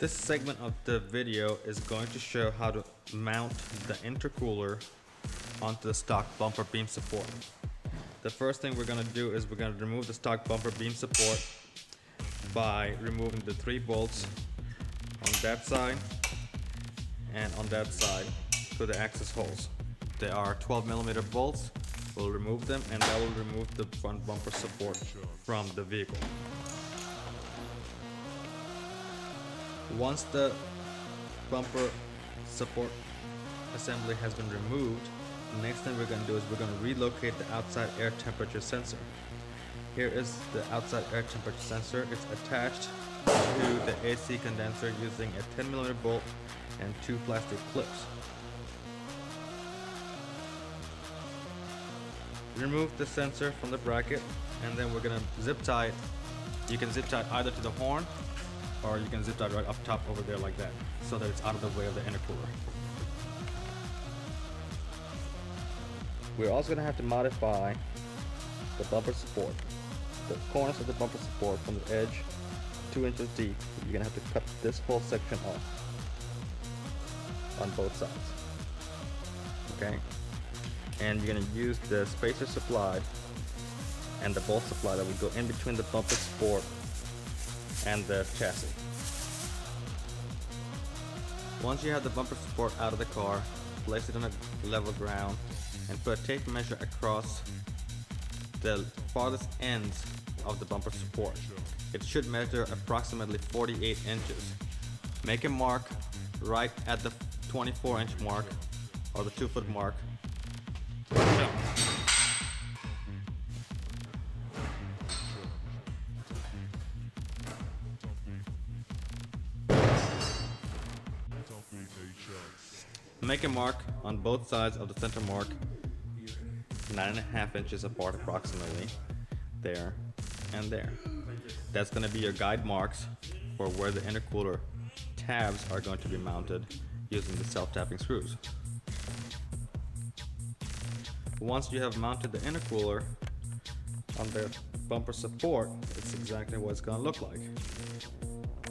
This segment of the video is going to show how to mount the intercooler onto the stock bumper beam support. The first thing we're going to do is we're going to remove the stock bumper beam support by removing the 3 bolts on that side and on that side through the access holes. They are 12mm bolts. We'll remove them, and that will remove the front bumper support from the vehicle. Once the bumper support assembly has been removed, the next thing we're going to do is we're going to relocate the outside air temperature sensor. Here is the outside air temperature sensor. It's attached to the AC condenser using a 10mm bolt and 2 plastic clips. Remove the sensor from the bracket, and then we're going to zip tie it. You can zip tie it either to the horn, or you can zip tie it right up top over there like that, so that it's out of the way of the intercooler. We're also going to have to modify the bumper support. The corners of the bumper support from the edge 2 inches deep. You're going to have to cut this whole section off on both sides. Okay? And you're going to use the spacer supply and the bolt supply that will go in between the bumper support and the chassis. Once you have the bumper support out of the car, place it on a level ground and put a tape measure across the farthest ends of the bumper support. It should measure approximately 48 inches. Make a mark right at the 24-inch mark or the 2-foot mark. Make a mark on both sides of the center mark, 9.5 inches apart approximately, there and there. That's going to be your guide marks for where the intercooler tabs are going to be mounted using the self-tapping screws. Once you have mounted the intercooler on the bumper support, it's exactly what it's going to look like.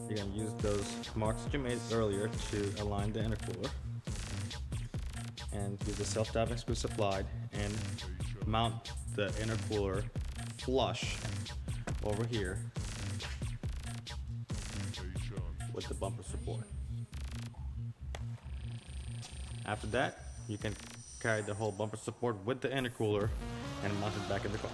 You're going to use those marks that you made earlier to align the intercooler, and use the self-tapping screw supplied and mount the intercooler flush over here with the bumper support. After that, you can carry the whole bumper support with the intercooler and mount it back in the car.